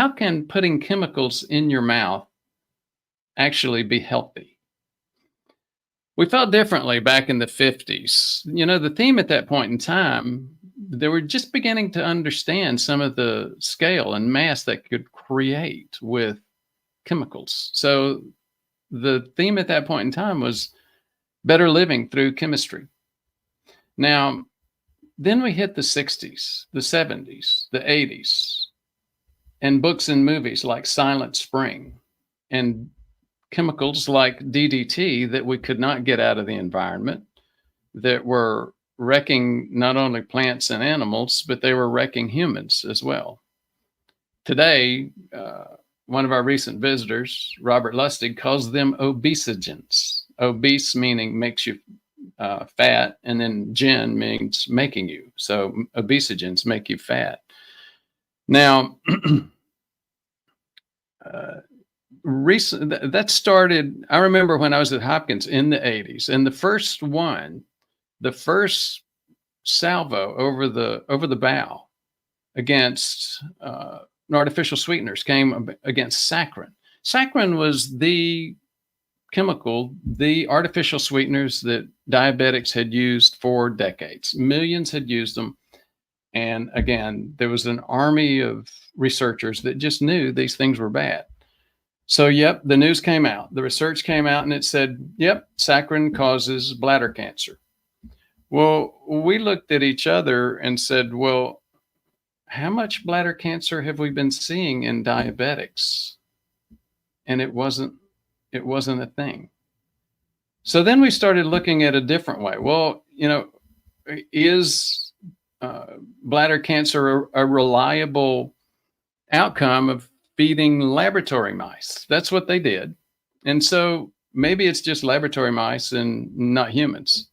how can putting chemicals in your mouth actually be healthy? We felt differently back in the 50s. The theme at that point in time, they were just beginning to understand some of the scale and mass that could create with chemicals. So the theme at that point in time was better living through chemistry. Now, then we hit the 60s, the 70s, the 80s, and books and movies like Silent Spring and chemicals like DDT that we could not get out of the environment that were wrecking not only plants and animals, but they were wrecking humans as well. Today, one of our recent visitors, Robert Lustig, calls them obesogens. Obese meaning makes you fat, and then gen means making you. So obesogens make you fat. Now, that started, I remember when I was at Hopkins in the 80s, and the first salvo over the bow against artificial sweeteners came against saccharin. Saccharin was the chemical, the artificial sweeteners that diabetics had used for decades. Millions had used them. And again, there was an army of researchers that just knew these things were bad. So, yep, the news came out, the research came out, and it said, yep, saccharin causes bladder cancer. Well, we looked at each other and said, well, how much bladder cancer have we been seeing in diabetics? And it wasn't a thing. So then we started looking at a different way. Well, is bladder cancer a reliable outcome of feeding laboratory mice? That's what they did. And so maybe it's just laboratory mice and not humans.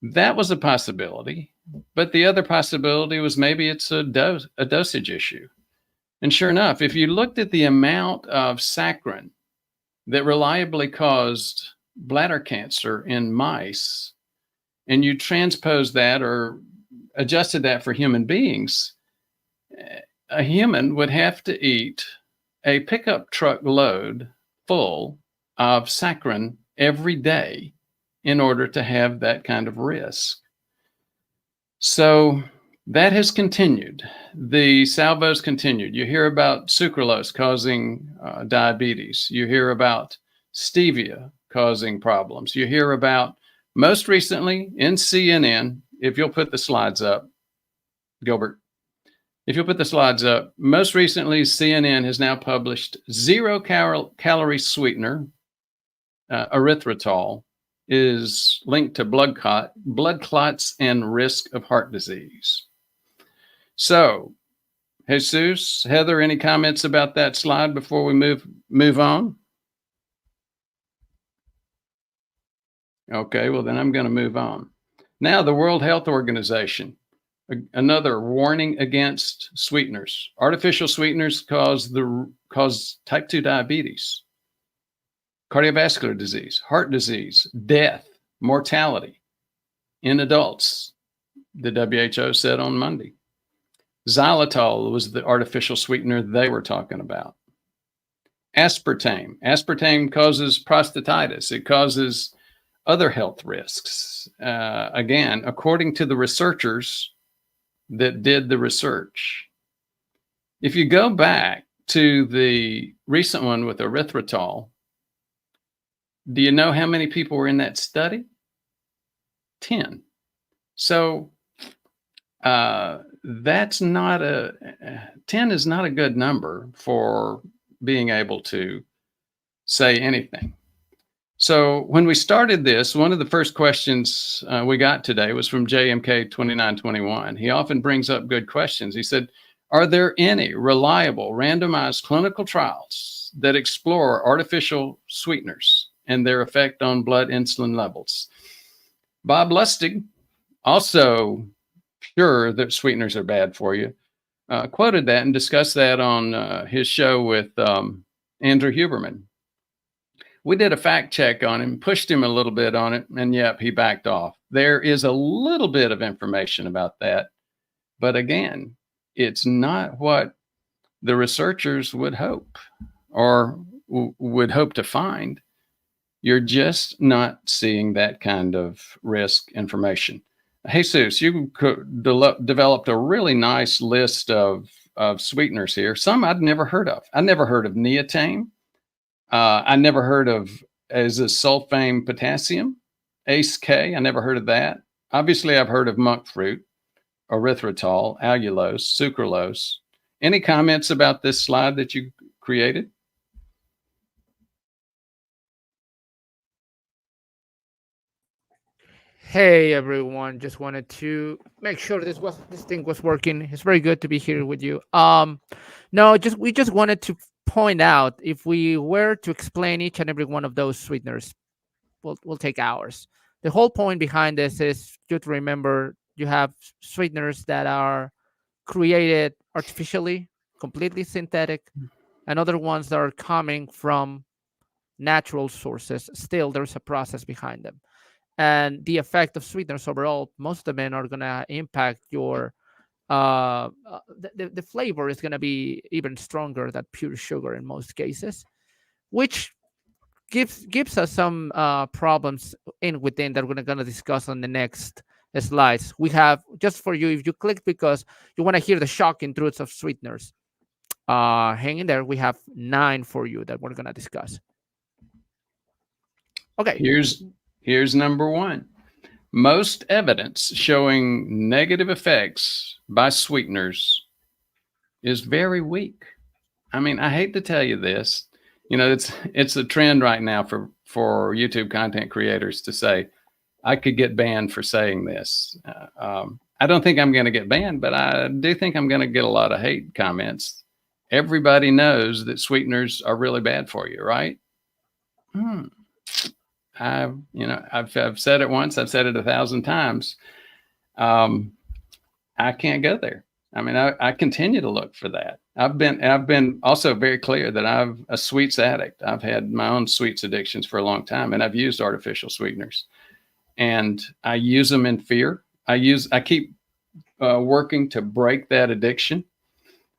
That was a possibility. But the other possibility was maybe it's a dosage issue. And sure enough, if you looked at the amount of saccharin that reliably caused bladder cancer in mice, and you transpose that or adjusted that for human beings, a human would have to eat a pickup truck load full of saccharin every day in order to have that kind of risk. So that has continued. The salvos continued. You hear about sucralose causing diabetes. You hear about stevia causing problems. You hear about, most recently in CNN, if you'll put the slides up, Gilbert, if you'll put the slides up, most recently CNN has now published 0-calorie sweetener, erythritol, is linked to blood clots and risk of heart disease. So, Jesus, Heather, any comments about that slide before we move on? Okay, well then I'm going to move on. Now, the World Health Organization, another warning against sweeteners. Artificial sweeteners cause type 2 diabetes, cardiovascular disease, heart disease, death, mortality in adults, the WHO said on Monday. Xylitol was the artificial sweetener they were talking about. Aspartame causes prostatitis. It causes other health risks. Again, according to the researchers that did the research. If you go back to the recent one with erythritol, do you know how many people were in that study? 10. So that's not 10 is not a good number for being able to say anything. So when we started this, one of the first questions we got today was from JMK2921. He often brings up good questions. He said, are there any reliable randomized clinical trials that explore artificial sweeteners and their effect on blood insulin levels? Bob Lustig, also sure that sweeteners are bad for you, quoted that and discussed that on his show with Andrew Huberman. We did a fact check on him, pushed him a little bit on it, and yep, he backed off. There is a little bit of information about that, but again, it's not what the researchers would hope or would hope to find. You're just not seeing that kind of risk information. Jesus, you developed a really nice list of sweeteners here. Some I'd never heard of. I never heard of neotame. I never heard of sulfame potassium, ACE K. I never heard of that. Obviously, I've heard of monk fruit, erythritol, allulose, sucralose. Any comments about this slide that you created? Hey everyone, just wanted to make sure this thing was working. It's very good to be here with you. No, we just wanted to point out, if we were to explain each and every one of those sweeteners, we'll take hours. The whole point behind this is you to remember you have sweeteners that are created artificially, completely synthetic, and other ones that are coming from natural sources. Still, there's a process behind them. And the effect of sweeteners overall, most of them are going to impact your the flavor is going to be even stronger than pure sugar in most cases, which gives us some problems within that we're going to discuss on the next slides. We have, just for you, if you click because you want to hear the shocking truths of sweeteners, hang in there. We have 9 for you that we're going to discuss. Okay. Here's number 1. Most evidence showing negative effects by sweeteners is very weak. I mean, I hate to tell you this. You know, it's a trend right now for YouTube content creators to say, I could get banned for saying this. I don't think I'm going to get banned, but I do think I'm going to get a lot of hate comments. Everybody knows that sweeteners are really bad for you, right? I've said it once. I've said it 1,000 times. I can't go there. I mean, I continue to look for that. I've been also very clear that I'm a sweets addict. I've had my own sweets addictions for a long time, and I've used artificial sweeteners, and I use them in fear. I keep working to break that addiction.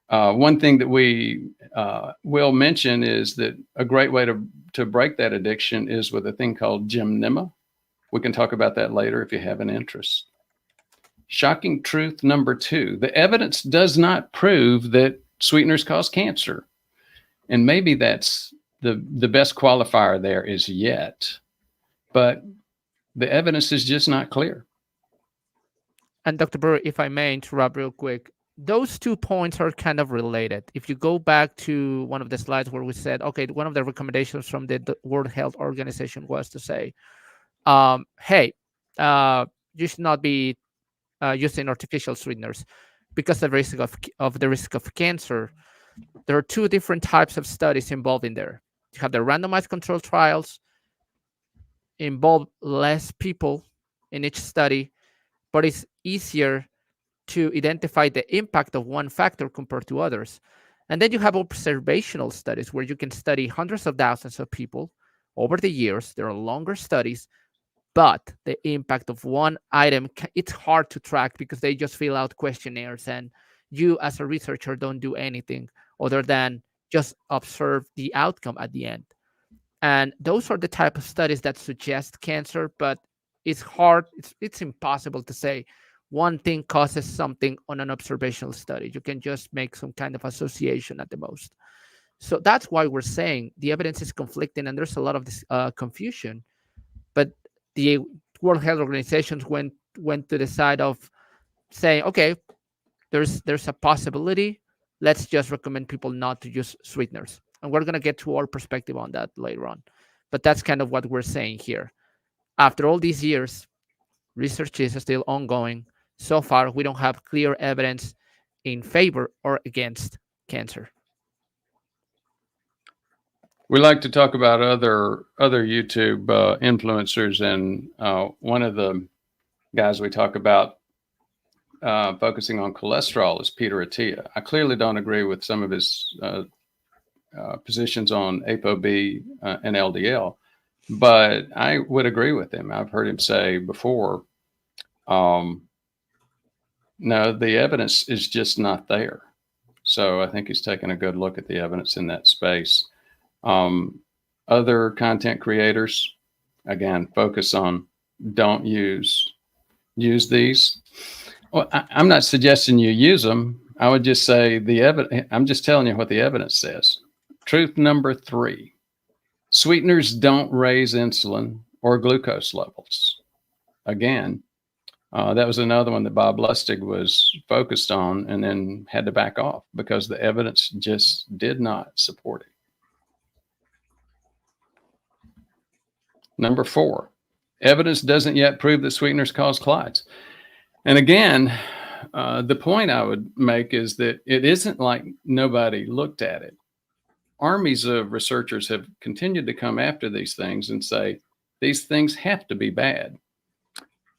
One thing that we will mention is that a great way to break that addiction is with a thing called gymnema. We can talk about that later if you have an interest. Shocking truth number 2. The evidence does not prove that sweeteners cause cancer. And maybe that's the best qualifier there is yet. But the evidence is just not clear. And Dr. Brewer, if I may interrupt real quick, those 2 points are kind of related. If you go back to one of the slides where we said, okay, one of the recommendations from the World Health Organization was to say, hey, you should not be using artificial sweeteners because of the risk of cancer. There are 2 different types of studies involved in there. You have the randomized control trials, involve less people in each study, but it's easier to identify the impact of one factor compared to others. And then you have observational studies where you can study hundreds of thousands of people over the years. There are longer studies, but the impact of one item, it's hard to track because they just fill out questionnaires and you as a researcher don't do anything other than just observe the outcome at the end. And those are the type of studies that suggest cancer, but it's hard, it's impossible to say one thing causes something on an observational study. You can just make some kind of association at the most. So that's why we're saying the evidence is conflicting and there's a lot of this confusion. But the World Health Organization went to the side of saying, okay, there's a possibility. Let's just recommend people not to use sweeteners. And we're going to get to our perspective on that later on. But that's kind of what we're saying here. After all these years, research is still ongoing. So far, we don't have clear evidence in favor or against cancer. We like to talk about other YouTube influencers, and one of the guys we talk about focusing on cholesterol is Peter Attia. I clearly don't agree with some of his positions on ApoB and LDL, but I would agree with him. I've heard him say before, no, the evidence is just not there. So I think he's taken a good look at the evidence in that space. Other content creators, again, focus on don't use these. Well, I'm not suggesting you use them. I would just say the evidence. I'm just telling you what the evidence says. Truth number 3: sweeteners don't raise insulin or glucose levels. Again, that was another one that Bob Lustig was focused on and then had to back off because the evidence just did not support it. Number 4, evidence doesn't yet prove that sweeteners cause clots. And again, the point I would make is that it isn't like nobody looked at it. Armies of researchers have continued to come after these things and say, these things have to be bad.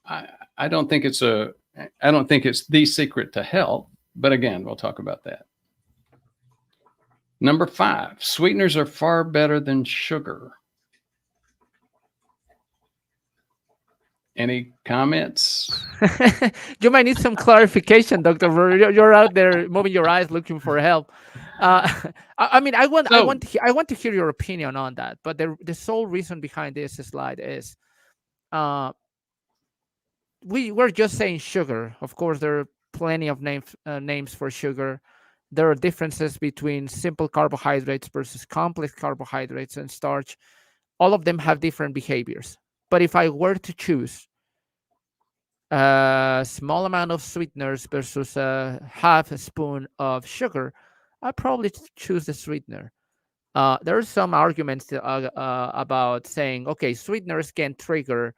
I don't think it's the secret to health, but again, we'll talk about that. Number 5, sweeteners are far better than sugar. Any comments? You might need some clarification, Dr. Brewer. You're out there moving your eyes, looking for help. I mean, I want to hear your opinion on that. But the sole reason behind this slide is, we're just saying sugar. Of course, there are plenty of names for sugar. There are differences between simple carbohydrates versus complex carbohydrates and starch. All of them have different behaviors. But if I were to choose a small amount of sweeteners versus a half a spoon of sugar, I'd probably choose the sweetener. There are some arguments about saying, okay, sweeteners can trigger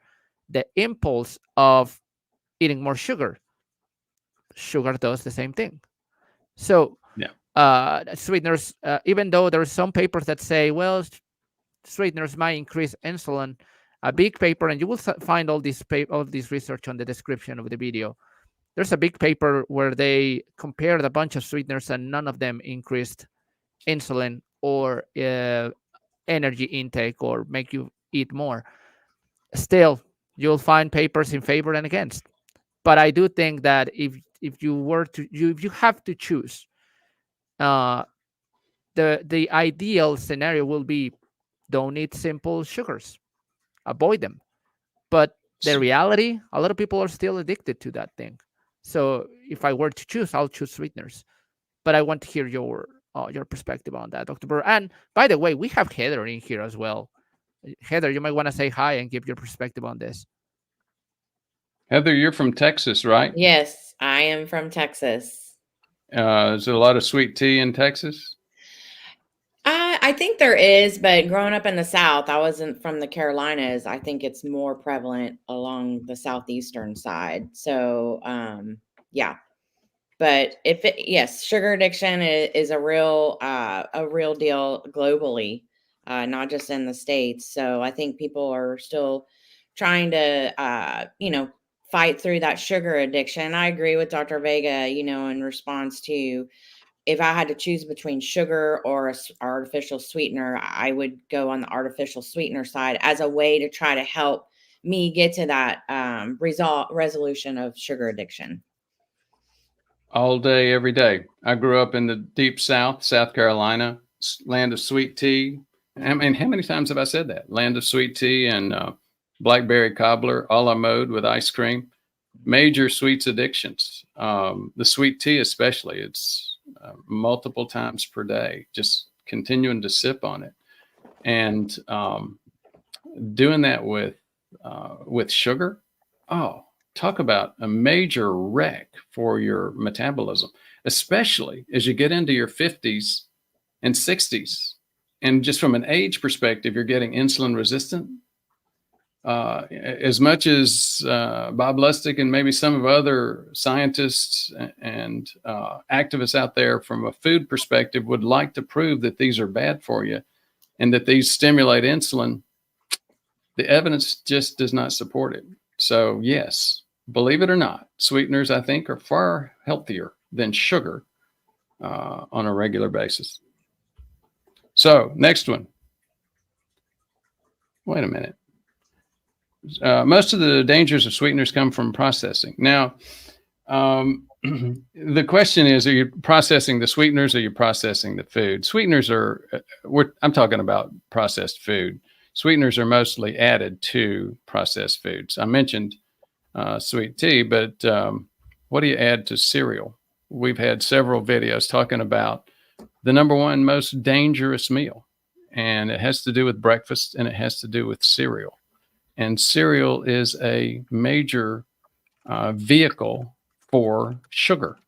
the impulse of eating more sugar. Sugar does the same thing. So sweeteners, even though there are some papers that say, well, sweeteners might increase insulin, a big paper, and you will find all this research on the description of the video. There's a big paper where they compared a bunch of sweeteners and none of them increased insulin or energy intake or make you eat more. Still, you'll find papers in favor and against. But I do think that if you have to choose, the ideal scenario will be don't eat simple sugars. Avoid them. But the reality, a lot of people are still addicted to that thing. So if I were to choose, I'll choose sweeteners. But I want to hear your perspective on that, Dr. Brewer. And by the way, we have Heather in here as well. Heather, you might want to say hi and give your perspective on this. Heather, you're from Texas, right? Yes, I am from Texas. Is there a lot of sweet tea in Texas? I think there is, but growing up in the South, I wasn't from the Carolinas. I think it's more prevalent along the southeastern side. So, yeah. But yes, sugar addiction is a real deal globally, not just in the States. So I think people are still trying to, fight through that sugar addiction. I agree with Dr. Vega, in response to, if I had to choose between sugar or an artificial sweetener, I would go on the artificial sweetener side as a way to try to help me get to that resolution of sugar addiction. All day, every day. I grew up in the deep South, South Carolina, land of sweet tea. I mean, how many times have I said that? Land of sweet tea and blackberry cobbler a la mode with ice cream. Major sweets addictions. The sweet tea especially, it's multiple times per day, just continuing to sip on it. And doing that with sugar, talk about a major wreck for your metabolism, especially as you get into your 50s and 60s. And just from an age perspective, you're getting insulin resistant. As much as Bob Lustig and maybe some of other scientists and activists out there from a food perspective would like to prove that these are bad for you and that these stimulate insulin, the evidence just does not support it. So yes, believe it or not, sweeteners, I think, are far healthier than sugar on a regular basis. So next one. Wait a minute. Most of the dangers of sweeteners come from processing. Now, The question is, are you processing the sweeteners or are you processing the food? Sweeteners are, I'm talking about processed food. Sweeteners are mostly added to processed foods. I mentioned sweet tea, but what do you add to cereal? We've had several videos talking about the number one most dangerous meal, and it has to do with breakfast and it has to do with cereal. And cereal is a major vehicle for sugar.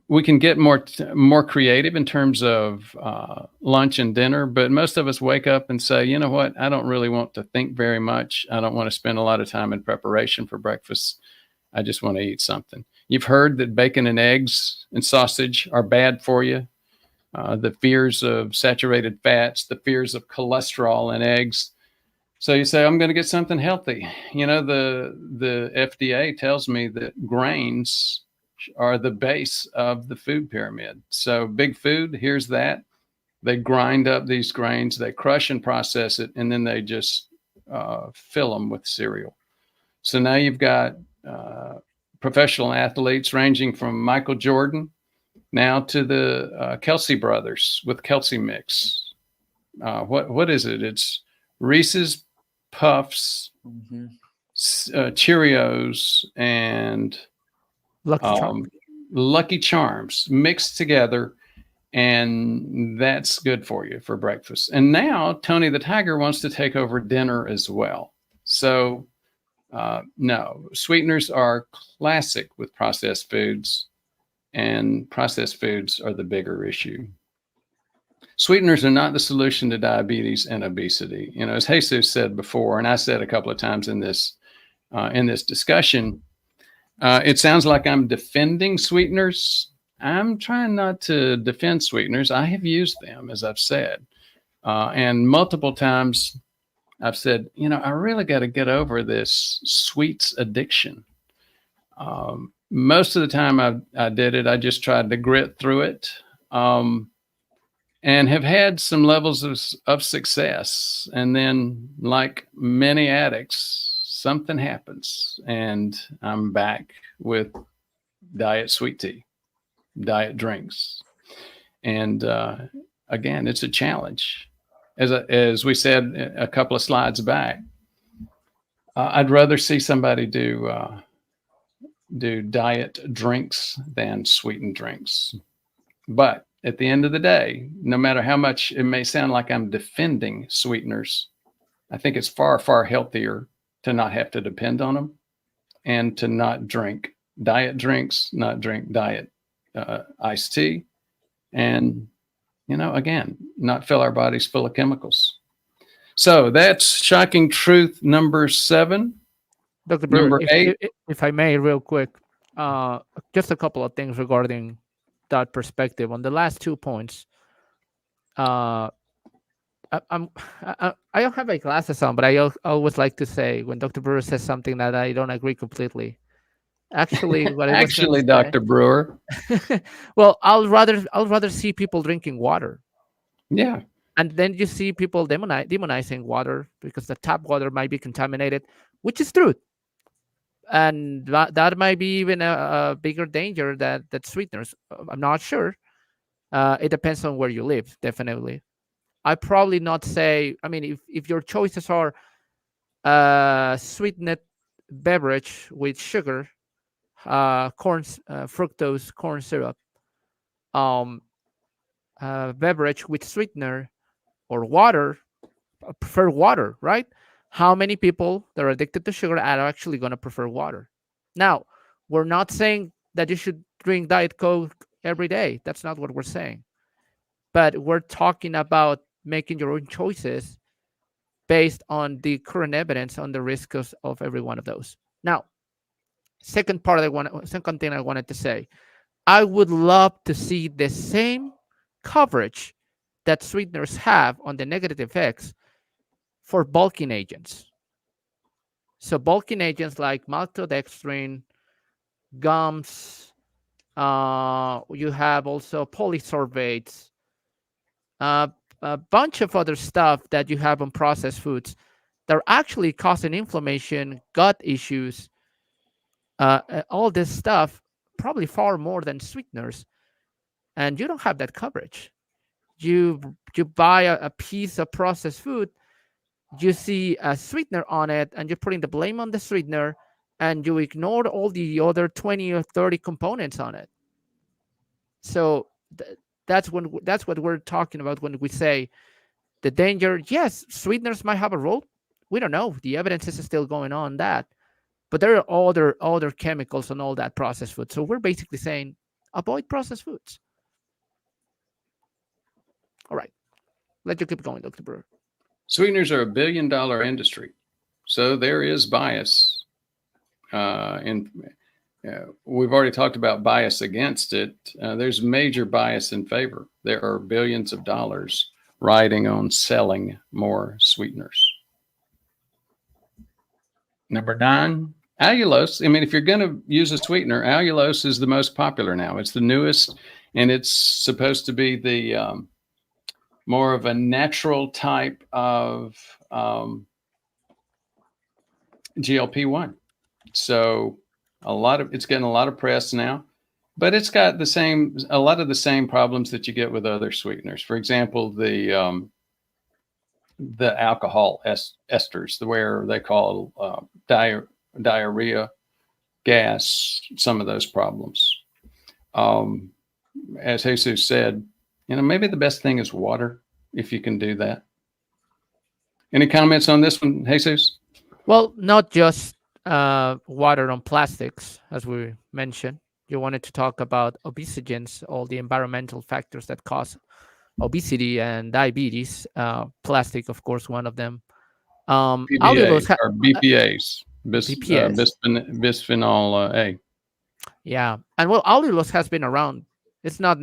We can get more creative in terms of lunch and dinner, but most of us wake up and say, you know what, I don't really want to think very much. I don't want to spend a lot of time in preparation for breakfast. I just want to eat something. You've heard that bacon and eggs and sausage are bad for you. The fears of saturated fats, the fears of cholesterol in eggs. So you say, I'm going to get something healthy. You know, the FDA tells me that grains are the base of the food pyramid. So big food, here's that. They grind up these grains, they crush and process it, and then they just fill them with cereal. So now you've got professional athletes ranging from Michael Jordan now to the Kelsey brothers with Kelsey Mix. What is it? It's Reese's Puffs, Cheerios, and Lucky Charms mixed together, and that's good for you for breakfast. And now Tony the Tiger wants to take over dinner as well. So no, sweeteners are classic with processed foods, and processed foods are the bigger issue. Sweeteners are not the solution to diabetes and obesity. You know, as Jesus said before, and I said a couple of times in this discussion, it sounds like I'm defending sweeteners. I'm trying not to defend sweeteners. I have used them, as I've said, and multiple times I've said, you know, I really got to get over this sweets addiction. Most of the time I did it, I just tried to grit through it. And have had some levels of success. And then, like many addicts, something happens and I'm back with diet sweet tea, diet drinks. And again, it's a challenge. As we said a couple of slides back, I'd rather see somebody do diet drinks than sweetened drinks. But at the end of the day, no matter how much it may sound like I'm defending sweeteners, I think it's far, far healthier to not have to depend on them and to not drink diet drinks, not drink diet iced tea, and, you know, again, not fill our bodies full of chemicals. So that's shocking truth number 7. Dr. Brewer, Number 8. If I may, real quick, just a couple of things regarding that perspective on the last 2 points. I don't have my glasses on, but I always like to say when Dr. Brewer says something that I don't agree completely. Actually, what I was Actually, Dr. Brewer. Well, I'll rather see people drinking water. Yeah. And then you see people demonizing water because the tap water might be contaminated, which is true. And that might be even a bigger danger that sweeteners. I'm not sure. It depends on where you live, definitely. I probably not say, I mean, if your choices are sweetened beverage with sugar, fructose corn syrup, beverage with sweetener, or water, I prefer water, right? How many people that are addicted to sugar are actually going to prefer water? Now, we're not saying that you should drink Diet Coke every day. That's not what we're saying. But we're talking about making your own choices based on the current evidence on the risks of every one of those. Now, second thing I wanted to say, I would love to see the same coverage that sweeteners have on the negative effects for bulking agents. So bulking agents like maltodextrin, gums, you have also polysorbates, a bunch of other stuff that you have on processed foods that are actually causing inflammation, gut issues, all this stuff, probably far more than sweeteners, and you don't have that coverage. You buy a piece of processed food, you see a sweetener on it, and you're putting the blame on the sweetener, and you ignored all the other 20 or 30 components on it. So that's what we're talking about when we say the danger. Yes, sweeteners might have a role. We don't know. The evidence is still going on that, but there are other chemicals on all that processed food. So we're basically saying avoid processed foods. All right, let you keep going, Dr. Brewer. Sweeteners are $1 billion industry, so there is bias. And we've already talked about bias against it. There's major bias in favor. There are billions of dollars riding on selling more sweeteners. Number 9, allulose. I mean, if you're going to use a sweetener, allulose is the most popular now. It's the newest, and it's supposed to be the more of a natural type of GLP-1. So it's getting a lot of press now, but it's got a lot of the same problems that you get with other sweeteners. For example, the alcohol esters, where they call diarrhea, gas, some of those problems. As Jesus said, maybe the best thing is water, if you can do that. Any comments on this one, Jesus? Well, not just water on plastics, as we mentioned. You wanted to talk about obesogens, all the environmental factors that cause obesity and diabetes. Plastic, of course, one of them. Allulose or BPAs, BPAs. Bisphenol A. Yeah, and well, allulose has been around. It's not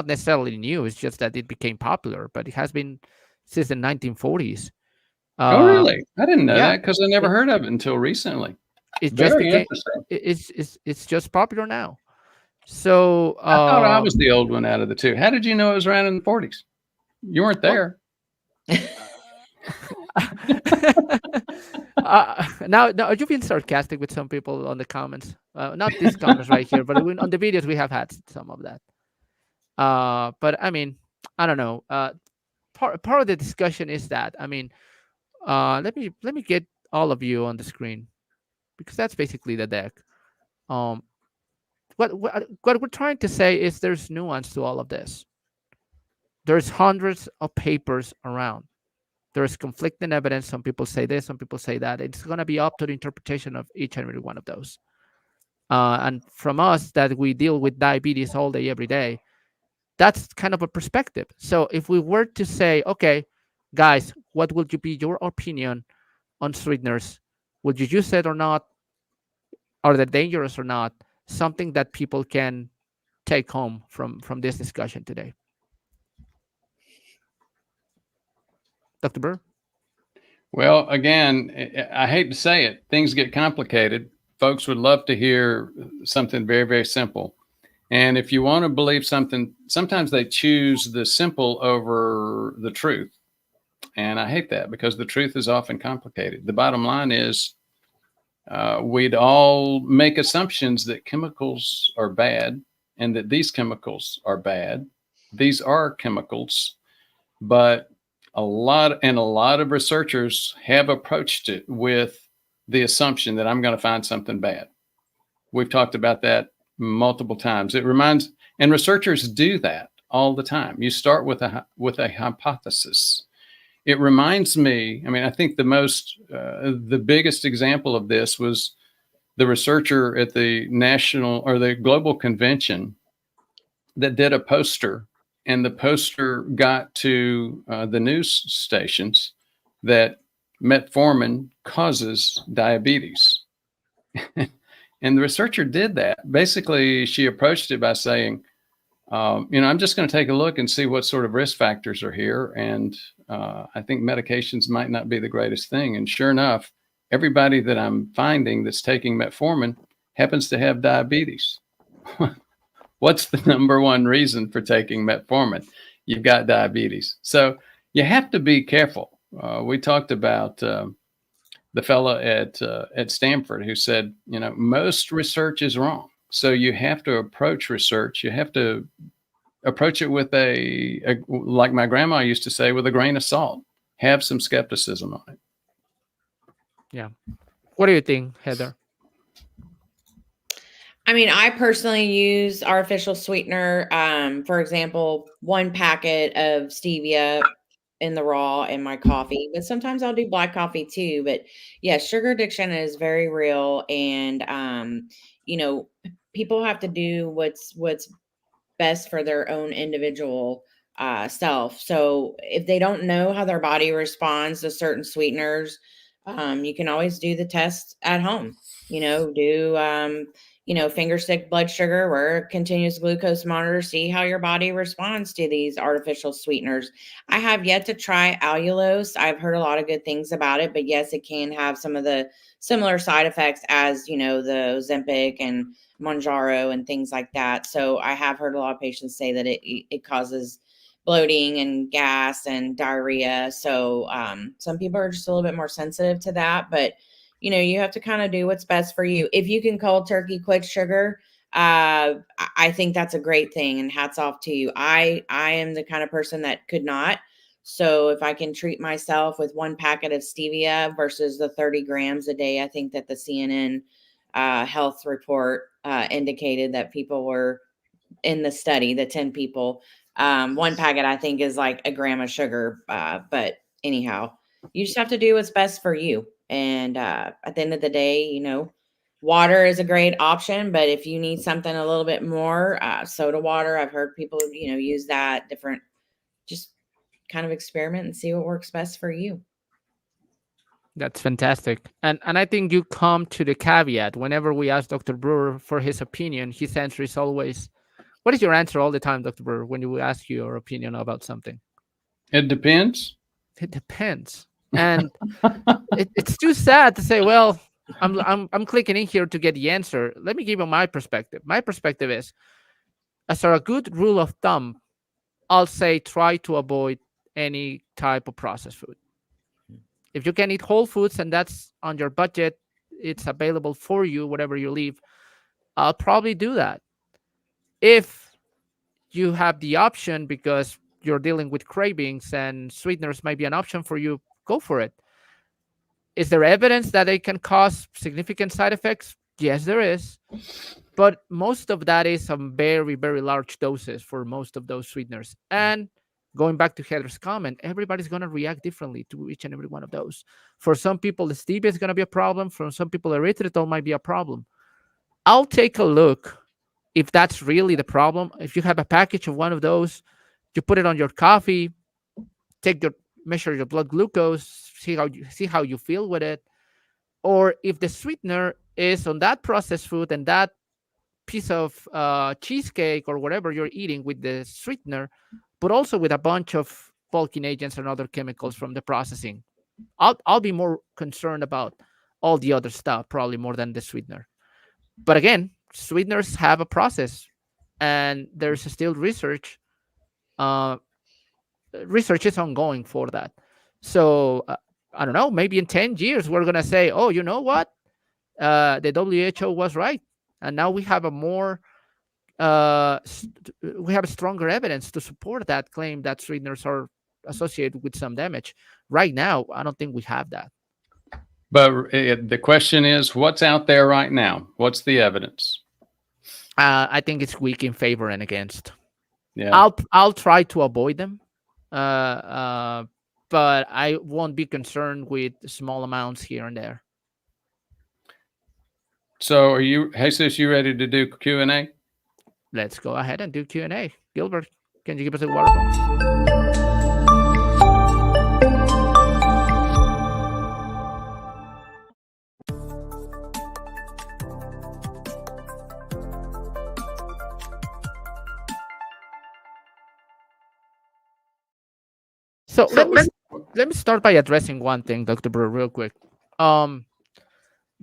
necessarily new. It's just that it became popular, but it has been since the 1940s. Oh, really? I didn't know yeah, that because I never heard of it until recently. It Very just became. interesting. It's just popular now. So I thought I was the old one out of the two. How did you know it was around in the 40s? You weren't there. Now, you've been sarcastic with some people on the comments. Not these comments right here, but on the videos we have had some of that. But I mean, I don't know. Part of the discussion is that, I mean, let me get all of you on the screen, because that's basically the deck. What we're trying to say is there's nuance to all of this. There's hundreds of papers around. There's conflicting evidence. Some people say this, some people say that. It's going to be up to the interpretation of each and every one of those. And from us, that we deal with diabetes all day, every day, that's kind of a perspective. So if we were to say, okay, guys, what would you be your opinion on sweeteners? Would you use it or not? Are they dangerous or not? Something that people can take home from this discussion today. Dr. Brewer? Well, again, I hate to say it, things get complicated. Folks would love to hear something very, very simple. And if you want to believe something, sometimes they choose the simple over the truth. And I hate that, because the truth is often complicated. The bottom line is we'd all make assumptions that chemicals are bad and that these chemicals are bad. These are chemicals, but a lot of researchers have approached it with the assumption that I'm going to find something bad. We've talked about that multiple times. And researchers do that all the time. You start with a hypothesis. It reminds me, I mean, I think the biggest example of this was the researcher at the national or the global convention that did a poster, and the poster got to the news stations that metformin causes diabetes. And the researcher did that. Basically, she approached it by saying, I'm just going to take a look and see what sort of risk factors are here. And I think medications might not be the greatest thing. And sure enough, everybody that I'm finding that's taking metformin happens to have diabetes. What's the number one reason for taking metformin? You've got diabetes. So you have to be careful. We talked about the the fella at Stanford who said, most research is wrong. So you have to approach research. You have to approach it with like my grandma used to say, with a grain of salt. Have some skepticism on it. Yeah. What do you think, Heather? I mean, I personally use artificial sweetener. For example, 1 packet of stevia in the raw in my coffee, but sometimes I'll do black coffee too. But yeah, sugar addiction is very real. And, people have to do what's best for their own individual self. So if they don't know how their body responds to certain sweeteners, you can always do the test at home. Do finger stick blood sugar or continuous glucose monitor, see how your body responds to these artificial sweeteners. I have yet to try allulose. I've heard a lot of good things about it, but yes, it can have some of the similar side effects as, the Ozempic and Monjaro and things like that. So I have heard a lot of patients say that it causes bloating and gas and diarrhea. So some people are just a little bit more sensitive to that, but you have to kind of do what's best for you. If you can cold turkey quit sugar, I think that's a great thing, and hats off to you. I am the kind of person that could not. So if I can treat myself with 1 packet of stevia versus the 30 grams a day, I think that the CNN health report indicated that people were in the study, the 10 people, 1 packet, I think, is like a gram of sugar. But anyhow, you just have to do what's best for you. And at the end of the day, water is a great option, but if you need something a little bit more, soda water, I've heard people, use that different, just kind of experiment and see what works best for you. That's fantastic. And I think you come to the caveat. Whenever we ask Dr. Brewer for his opinion, his answer is always, what is your answer all the time, Dr. Brewer, when we ask you your opinion about something? It depends. It depends. And it's too sad to say, well, I'm clicking in here to get the answer. Let me give you my perspective. My perspective is, as a good rule of thumb, I'll say try to avoid any type of processed food. If you can eat whole foods and that's on your budget, it's available for you, whatever you leave, I'll probably do that. If you have the option because you're dealing with cravings and sweeteners might be an option for you, go for it. Is there evidence that they can cause significant side effects? Yes, there is. But most of that is some very, very large doses for most of those sweeteners. And going back to Heather's comment, everybody's going to react differently to each and every one of those. For some people, the stevia is going to be a problem. For some people, erythritol might be a problem. I'll take a look if that's really the problem. If you have a package of one of those, you put it on your coffee, measure your blood glucose, see how you feel with it. Or if the sweetener is on that processed food and that piece of cheesecake or whatever you're eating with the sweetener, but also with a bunch of bulking agents and other chemicals from the processing, I'll be more concerned about all the other stuff, probably more than the sweetener. But again, sweeteners have a process, and there's still research. Research is ongoing for that. So I don't know, maybe in 10 years, we're going to say, oh, you know what? The WHO was right. And now we have we have stronger evidence to support that claim that sweeteners are associated with some damage. Right now, I don't think we have that. But the question is, what's out there right now? What's the evidence? I think it's weak in favor and against. Yeah. I'll try to avoid them. But I won't be concerned with small amounts here and there. So are you, Jesus, you ready to do Q&A? Let's go ahead and do Q&A. Gilbert, can you give us a waterfall? So let me start by addressing one thing, Dr. Brewer, real quick.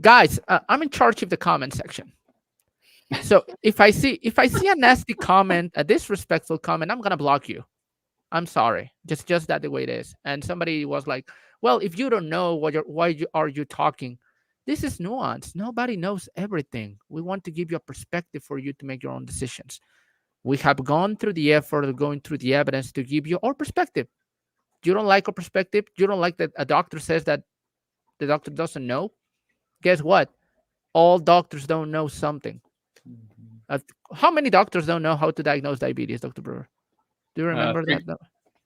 Guys, I'm in charge of the comment section. So if I see a nasty comment, a disrespectful comment, I'm gonna block you. I'm sorry. Just that the way it is. And somebody was like, Well, if you don't know are you talking, this is nuance. Nobody knows everything. We want to give you a perspective for you to make your own decisions. We have gone through the effort of going through the evidence to give you our perspective. You don't like our perspective? You don't like that a doctor says that the doctor doesn't know? Guess what? All doctors don't know something. How many doctors don't know how to diagnose diabetes, Dr. Brewer? Do you remember that?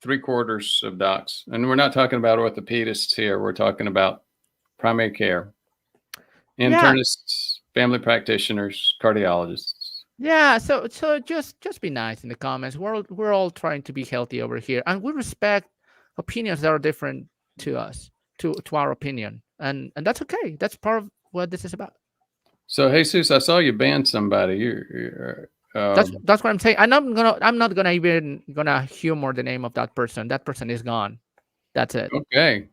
3/4 of docs. And we're not talking about orthopedists here. We're talking about primary care, internists, family practitioners, cardiologists. Yeah, so just be nice in the comments. We're all trying to be healthy over here, and we respect opinions that are different to us, to our opinion, and that's okay. That's part of what this is about. So Jesus, I saw you ban somebody. That's what I'm saying. I'm not gonna even humor the name of that person. That person is gone. That's it. Okay.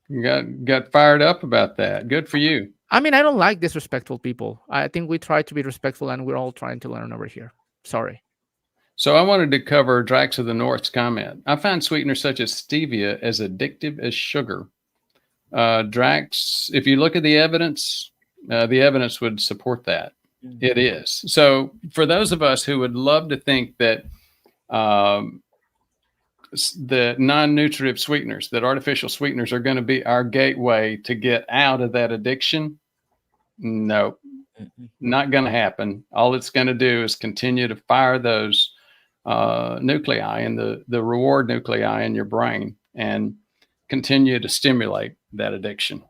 You got fired up about that. Good for you. I mean, I don't like disrespectful people. I think we try to be respectful, and we're all trying to learn over here. Sorry. So I wanted to cover Drax of the North's comment. I find sweeteners such as stevia as addictive as sugar. Drax, if you look at the evidence would support that. Mm-hmm. It is. So for those of us who would love to think that the non-nutritive sweeteners, that artificial sweeteners are going to be our gateway to get out of that addiction, no, not going to happen. All it's going to do is continue to fire those nuclei and the reward nuclei in your brain and continue to stimulate that addiction.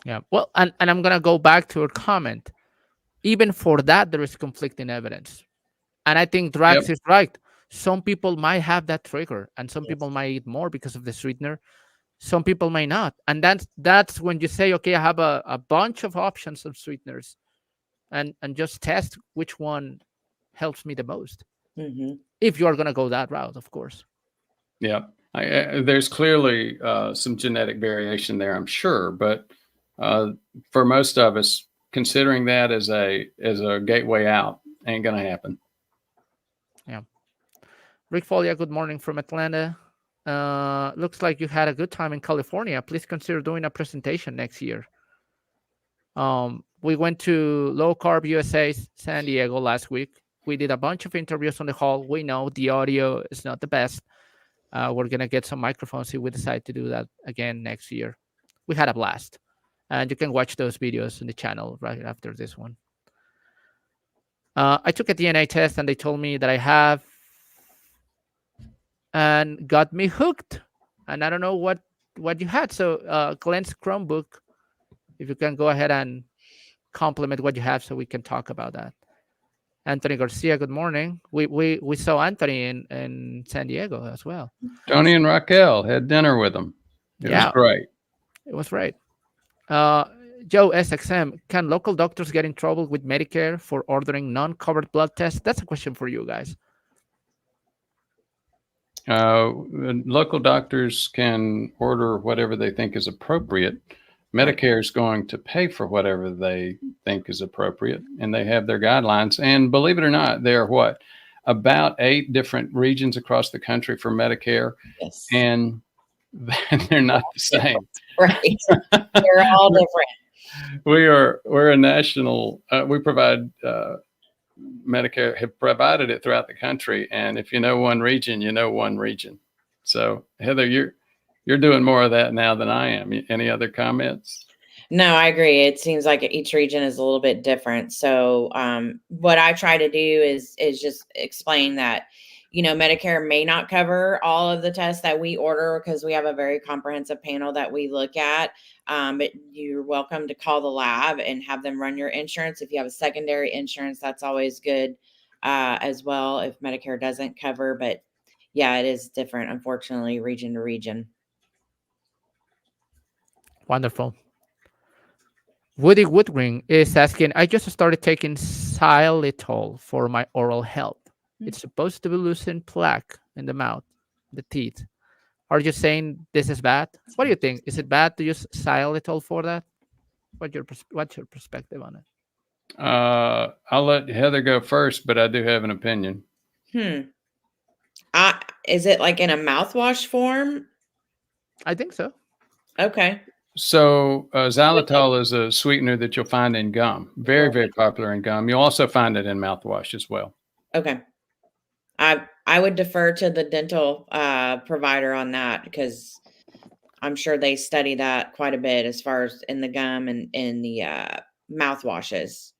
Yeah. Well, and I'm going to go back to your comment. Even for that, there is conflicting evidence. And I think Drax is right. Some people might have that trigger, and some people might eat more because of the sweetener. Some people may not. And that's when you say, okay, I have a bunch of options of sweeteners and just test which one helps me the most. Mm-hmm. If you are going to go that route, of course. Yeah. There's clearly some genetic variation there, I'm sure. But for most of us, considering that as a gateway out ain't going to happen. Yeah. Rick Folia, good morning from Atlanta. Looks like you had a good time in California. Please consider doing a presentation next year. We went to Low Carb USA San Diego last week. We did a bunch of interviews on the hall. We know the audio is not the best. We're going to get some microphones if we decide to do that again next year. We had a blast. And you can watch those videos on the channel right after this one. I took a DNA test and they told me that I have and got me hooked. And I don't know what you had. So Glenn's Chromebook, if you can go ahead and compliment what you have so we can talk about that. Anthony Garcia, good morning. We saw Anthony in San Diego as well. Tony and Raquel had dinner with him. It was great. It was great. Joe SXM, can local doctors get in trouble with Medicare for ordering non-covered blood tests? That's a question for you guys. Local doctors can order whatever they think is appropriate. Medicare is going to pay for whatever they think is appropriate, and they have their guidelines. And believe it or not, there are about 8 different regions across the country for Medicare, and they're not the same. Right. They're all different. We're a national. We provide Medicare, have provided it throughout the country, and if you know one region, you know one region. So Heather, you're doing more of that now than I am. Any other comments? No, I agree. It seems like each region is a little bit different. So what I try to do is just explain that, Medicare may not cover all of the tests that we order because we have a very comprehensive panel that we look at. But you're welcome to call the lab and have them run your insurance. If you have a secondary insurance, that's always good as well if Medicare doesn't cover. But yeah, it is different, unfortunately, region to region. Wonderful. Woody Woodring is asking, I just started taking xylitol for my oral health. It's supposed to be loosen plaque in the mouth, the teeth. Are you saying this is bad? What do you think? Is it bad to use xylitol for that? What's your perspective on it? I'll let Heather go first, but I do have an opinion. Is it like in a mouthwash form? I think so. Okay. So xylitol is a sweetener that you'll find in gum. Very, very popular in gum. You'll also find it in mouthwash as well. Okay. I would defer to the dental provider on that because I'm sure they study that quite a bit as far as in the gum and in the mouthwashes.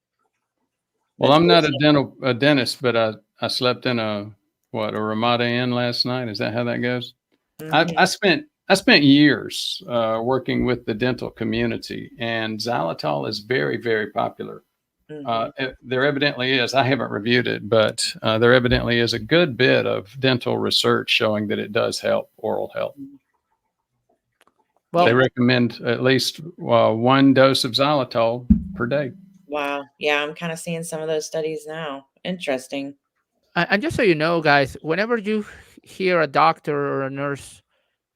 Well, I'm not a dentist, but I slept in a Ramada Inn last night. Is that how that goes? Mhm. I spent years working with the dental community, and xylitol is very, very popular. There evidently is. I haven't reviewed it, but there evidently is a good bit of dental research showing that it does help oral health. Well, They recommend at least 1 dose of xylitol per day. Wow. Yeah, I'm kind of seeing some of those studies now. Interesting. and just so you know, guys, whenever you hear a doctor or a nurse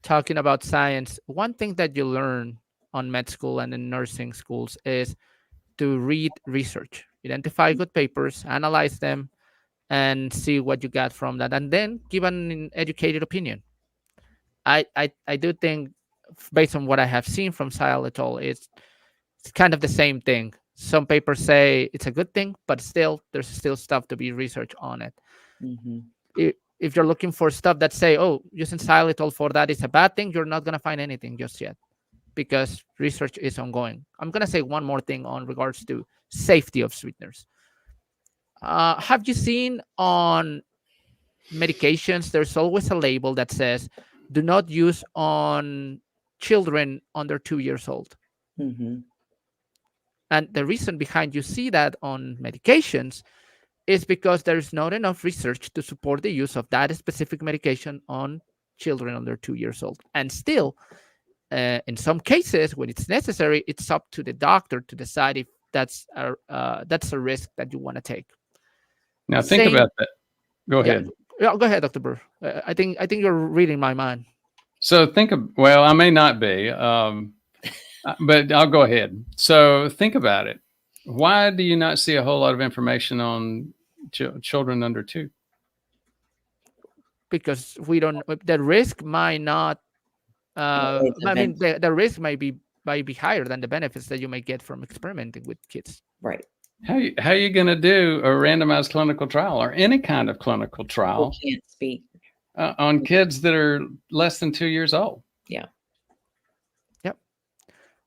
talking about science, one thing that you learn on med school and in nursing schools is to read research, identify good papers, analyze them, and see what you got from that, and then give an educated opinion. I do think, based on what I have seen from xylitol, it's kind of the same thing. Some papers say it's a good thing, but still, there's still stuff to be researched on it. If you're looking for stuff that say, oh, using xylitol for that is a bad thing, you're not going to find anything just yet because research is ongoing. I'm going to say one more thing on regards to safety of sweeteners. Have you seen on medications, there's always a label that says, do not use on children under 2 years old. And the reason behind you see that on medications is because there's not enough research to support the use of that specific medication on children under 2 years old. And still, in some cases, when it's necessary, it's up to the doctor to decide if that's a risk that you want to take. Now think about that. Go ahead. Yeah, go ahead, Dr. Brewer. I think you're reading my mind. So well, I may not be, but I'll go ahead. So think about it. Why do you not see a whole lot of information on children under 2? Because the risk might not. I mean, the risk might be higher than the benefits that you may get from experimenting with kids. Right. How are you going to do a randomized clinical trial or any kind of clinical trial? We can't speak on kids that are less than 2 years old. Yeah. Yep.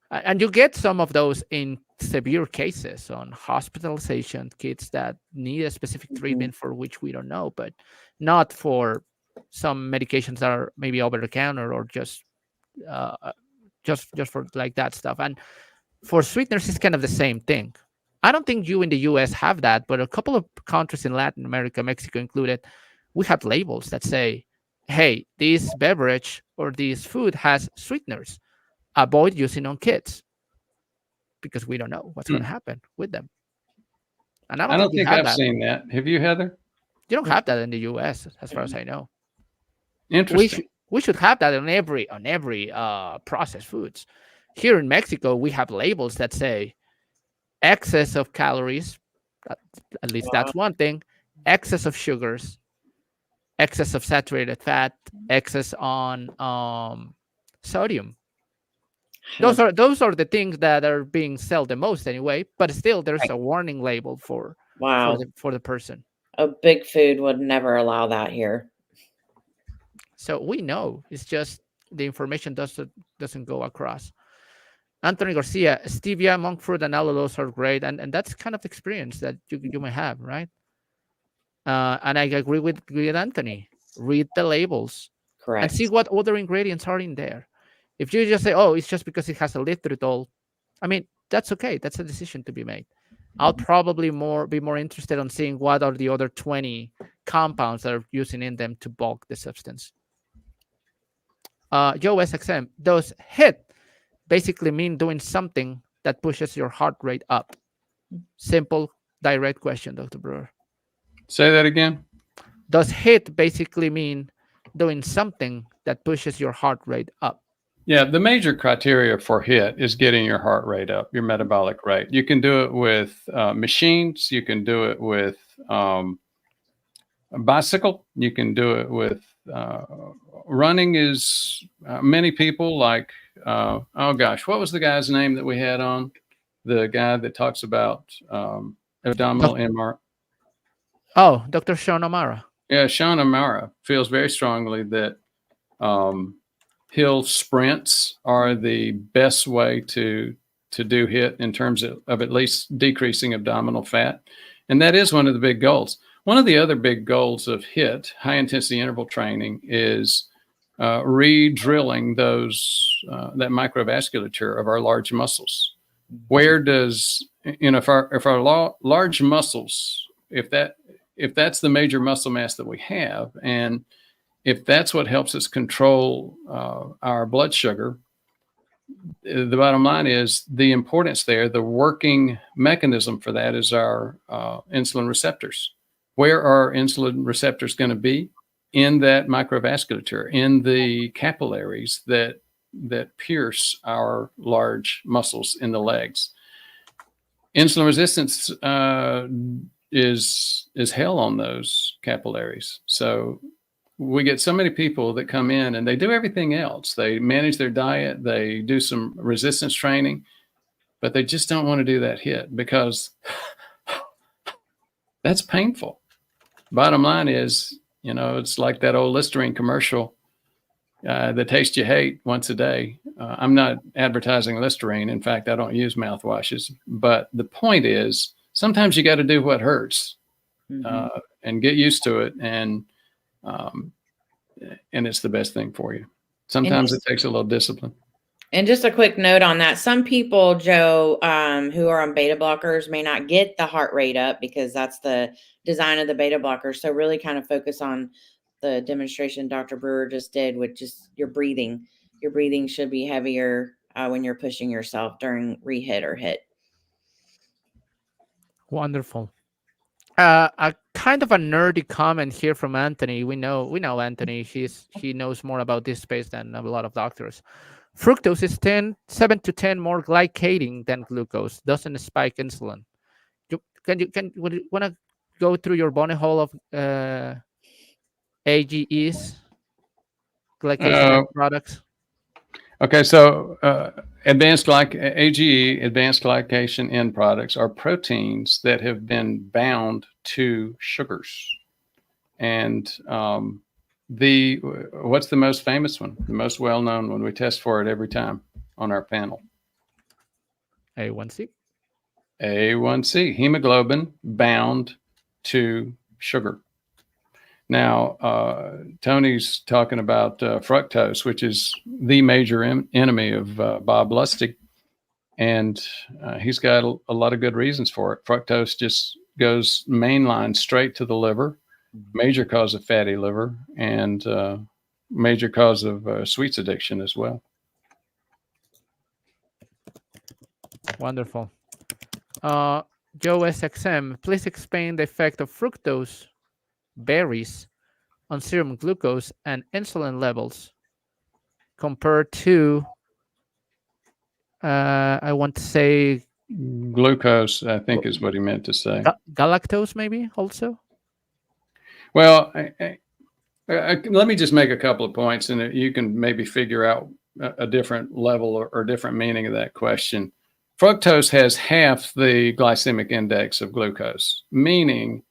And you get some of those in severe cases on hospitalization, kids that need a specific treatment for which we don't know, but not for some medications that are maybe over the counter or just for like that stuff. And for sweeteners, it's kind of the same thing. I don't think you in the US have that, but a couple of countries in Latin America, Mexico included, we have labels that say, hey, this beverage or this food has sweeteners. Avoid using on kids because we don't know what's going to happen with them. And I don't think I've seen that. Have you, Heather? You don't have that in the US, as far as I know. Interesting. We should have that on every processed foods. Here in Mexico, we have labels that say excess of calories, at least that's one thing, excess of sugars, excess of saturated fat, excess on sodium. Those are the things that are being sold the most anyway, but still there's a warning label for the person. A big food would never allow that here. So we know, it's just the information doesn't go across. Anthony Garcia, stevia, monk fruit, and allulose are great, and that's kind of experience that you may have, right? And I agree with Anthony. Read the labels, correct, and see what other ingredients are in there. If you just say, "Oh, it's just because it has erythritol," I mean, that's okay. That's a decision to be made. I'll probably be more interested in seeing what are the other 20 compounds that are using in them to bulk the substance. Joe SXM, does HIT basically mean doing something that pushes your heart rate up? Simple, direct question, Dr. Brewer. Say that again. Does HIT basically mean doing something that pushes your heart rate up? Yeah, the major criteria for HIT is getting your heart rate up, your metabolic rate. You can do it with machines. You can do it with a bicycle. You can do it with running is many people like, oh gosh, what was the guy's name that we had on? The guy that talks about abdominal MR. Oh, Dr. Sean O'Mara. Yeah, Sean O'Mara feels very strongly that hill sprints are the best way to do HIIT in terms of at least decreasing abdominal fat. And that is one of the big goals. One of the other big goals of HIIT, high intensity interval training, is re-drilling that microvasculature of our large muscles. Where does, if our large muscles, if that's the major muscle mass that we have, and if that's what helps us control our blood sugar, the bottom line is the importance there, the working mechanism for that is our insulin receptors. Where are insulin receptors going to be? In that microvasculature, in the capillaries that pierce our large muscles in the legs. Insulin resistance is hell on those capillaries. So we get so many people that come in and they do everything else. They manage their diet, they do some resistance training, but they just don't want to do that HIIT because that's painful. Bottom line is, it's like that old Listerine commercial, the taste you hate once a day. I'm not advertising Listerine. In fact, I don't use mouthwashes. But the point is, sometimes you got to do what hurts and get used to it. And it's the best thing for you. Sometimes it takes a little discipline. And just a quick note on that. Some people, Joe, who are on beta blockers may not get the heart rate up because that's the design of the beta blocker. So really kind of focus on the demonstration Dr. Brewer just did, which is your breathing. Your breathing should be heavier when you're pushing yourself during re-HIIT or HIIT. Wonderful. A kind of a nerdy comment here from Anthony. We know Anthony. He knows more about this space than a lot of doctors. Fructose is 7 to 10 more glycating than glucose. Doesn't spike insulin. Would you want to go through your bonnet hole of AGEs, glycation products? Okay, so advanced glycation end products are proteins that have been bound to sugars. And what's the most famous one? The most well-known one. We test for it every time on our panel. A1C. A1C, hemoglobin bound to sugar. Now, Tony's talking about fructose, which is the major enemy of Bob Lustig. And he's got a lot of good reasons for it. Fructose just goes mainline straight to the liver, major cause of fatty liver, and major cause of sweets addiction as well. Wonderful. Joe SXM, please explain the effect of fructose berries on serum glucose and insulin levels compared to, I want to say, glucose, I think is what he meant to say. Galactose, maybe also? Well, let me just make a couple of points, and you can maybe figure out a different level or different meaning of that question. Fructose has half the glycemic index of glucose, meaning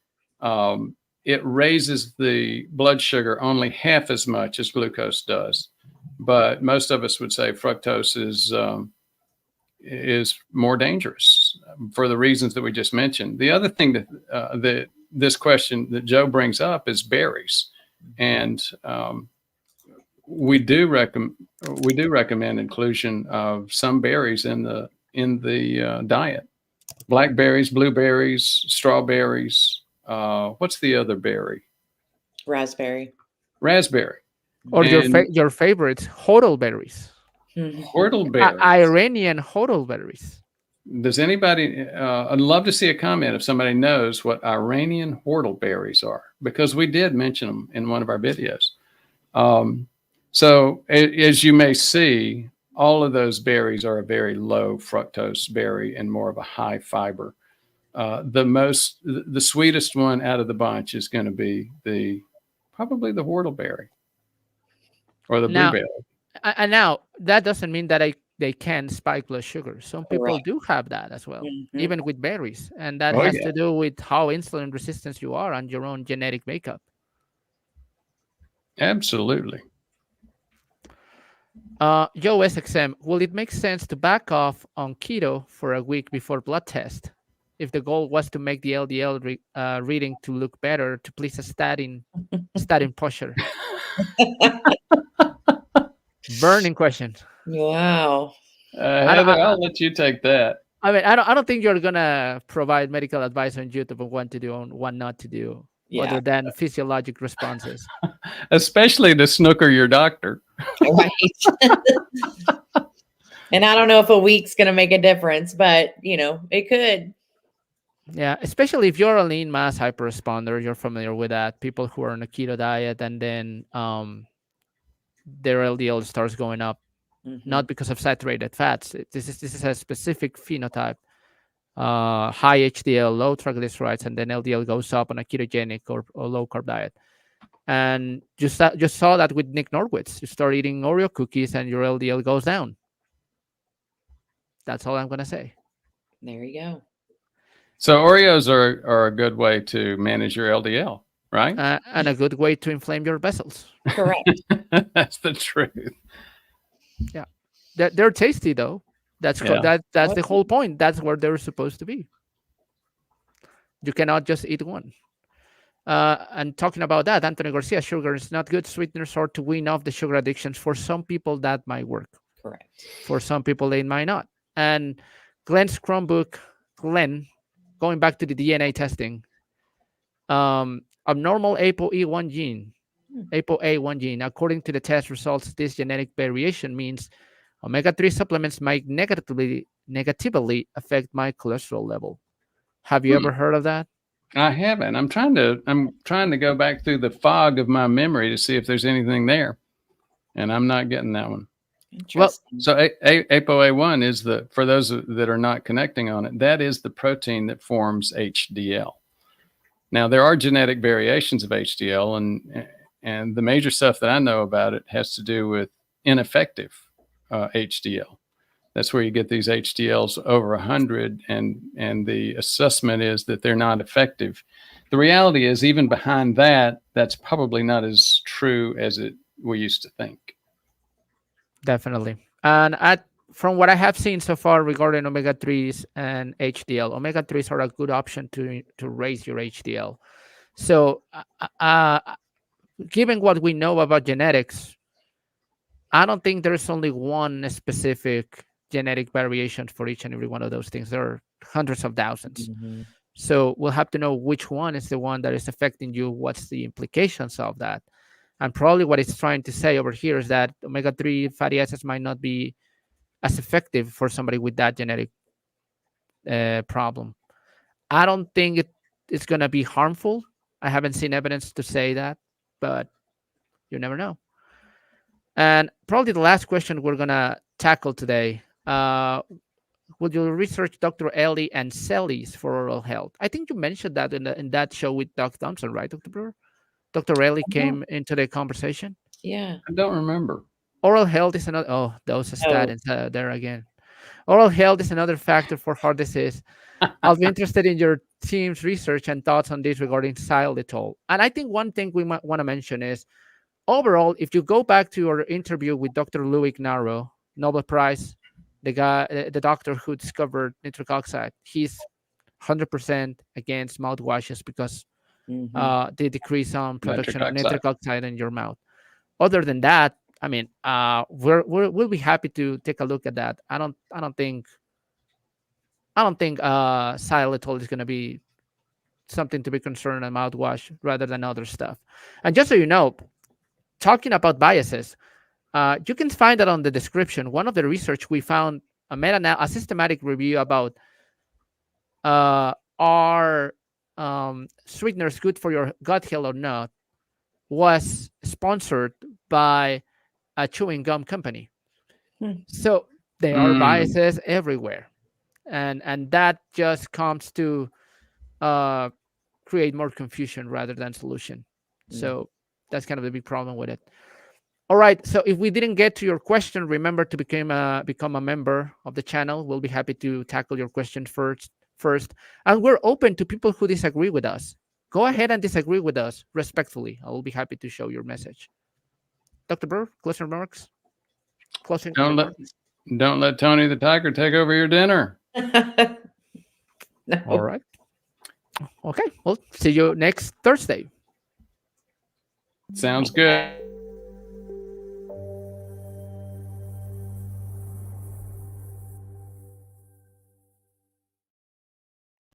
it raises the blood sugar only half as much as glucose does. But most of us would say fructose is more dangerous for the reasons that we just mentioned. The other thing that this question that Joe brings up is berries, and we do recommend inclusion of some berries in the diet. Blackberries, blueberries, strawberries. What's the other berry? Raspberry. Or your favorites, whortleberries. Whortleberries. Iranian whortleberries. Does anybody? I'd love to see a comment if somebody knows what Iranian whortleberries are, because we did mention them in one of our videos. So as you may see, all of those berries are a very low fructose berry and more of a high fiber. The sweetest one out of the bunch is going to be probably the whortleberry. or the Now, blueberry. and now that doesn't mean that they can spike blood sugar. Some people Correct. do have that as well, Mhm. even with berries, and that Oh has yeah, to do with how insulin resistant you are and your own genetic makeup. absolutely. Joe SXM, will it make sense to back off on keto for a week before blood test? If the goal was to make the LDL reading to look better to please a statin pusher. Burning question. Wow. I don't, Heather, I'll let you take that. I mean, I don't think you're gonna provide medical advice on YouTube on what to do and what not to do, Yeah. other than physiologic responses. Especially to snooker your doctor. Right. And I don't know if a week's going to make a difference, but it could. Yeah, especially if you're a lean mass hyperresponder, you're familiar with that. People who are on a keto diet and then their LDL starts going up, not because of saturated fats. This is a specific phenotype. High HDL, low triglycerides, and then LDL goes up on a ketogenic or low carb diet. And just saw that with Nick Norwitz. You start eating Oreo cookies and your LDL goes down. That's all I'm gonna say. There you go. So Oreos are a good way to manage your LDL, right? And a good way to inflame your vessels. Correct. That's the truth. Yeah, they're tasty though. That's the whole point. That's where they're supposed to be. You cannot just eat one. And talking about that, Anthony Garcia, sugar is not good. Sweeteners are to wean off the sugar addictions. For some people, that might work. Correct. For some people, they might not. And Glenn's Chromebook, going back to the DNA testing, abnormal ApoE1 gene, ApoA1 gene. According to the test results, this genetic variation means omega-3 supplements might negatively affect my cholesterol level. Have you ever heard of that? I haven't. I'm trying to go back through the fog of my memory to see if there's anything there, and I'm not getting that one. Well, so ApoA1 is for those that are not connecting on it, that is the protein that forms HDL. Now there are genetic variations of HDL, and the major stuff that I know about it has to do with ineffective HDL. That's where you get these HDLs over 100, and the assessment is that they're not effective. The reality is, even behind that, that's probably not as true as we used to think. Definitely. And from what I have seen so far regarding omega-3s and HDL, omega-3s are a good option to raise your HDL. So given what we know about genetics, I don't think there's only one specific genetic variation for each and every one of those things. There are hundreds of thousands. Mm-hmm. So we'll have to know which one is the one that is affecting you. What's the implications of that? And probably what it's trying to say over here is that omega-3 fatty acids might not be as effective for somebody with that genetic problem. I don't think it's going to be harmful. I haven't seen evidence to say that, but you never know. And probably the last question we're going to tackle today. Would you research Dr. Ellie and Sellies for oral health? I think you mentioned that in that show with Doc Thompson, right, Dr. Brewer? Dr. Ellie came into the conversation. Yeah. I don't remember. Oral health is another. Oh, those statins there again. Oral health is another factor for heart disease. I'll be interested in your team's research and thoughts on this regarding xylitol. And I think one thing we might want to mention is, overall, if you go back to your interview with Dr. Louis Ignarro, Nobel Prize, the doctor who discovered nitric oxide, he's 100% against mouthwashes because they decrease on production of nitric oxide in your mouth. Other than that, I mean, we'll be happy to take a look at that. I don't think xylitol is going to be something to be concerned about mouthwash rather than other stuff. And just so you know, talking about biases, you can find that on the description. One of the research we found a systematic review about are sweeteners good for your gut health or not was sponsored by a chewing gum company. So there are biases everywhere, and that just comes to create more confusion rather than solution. So that's kind of the big problem with it. All right. So if we didn't get to your question, remember to become a member of the channel. We'll be happy to tackle your question first. And we're open to people who disagree with us. Go ahead and disagree with us respectfully. I will be happy to show your message. Dr. Brewer, closing remarks? Closing remarks? Don't let Tony the Tiger take over your dinner. No. All right. Okay. Well, see you next Thursday. Sounds good.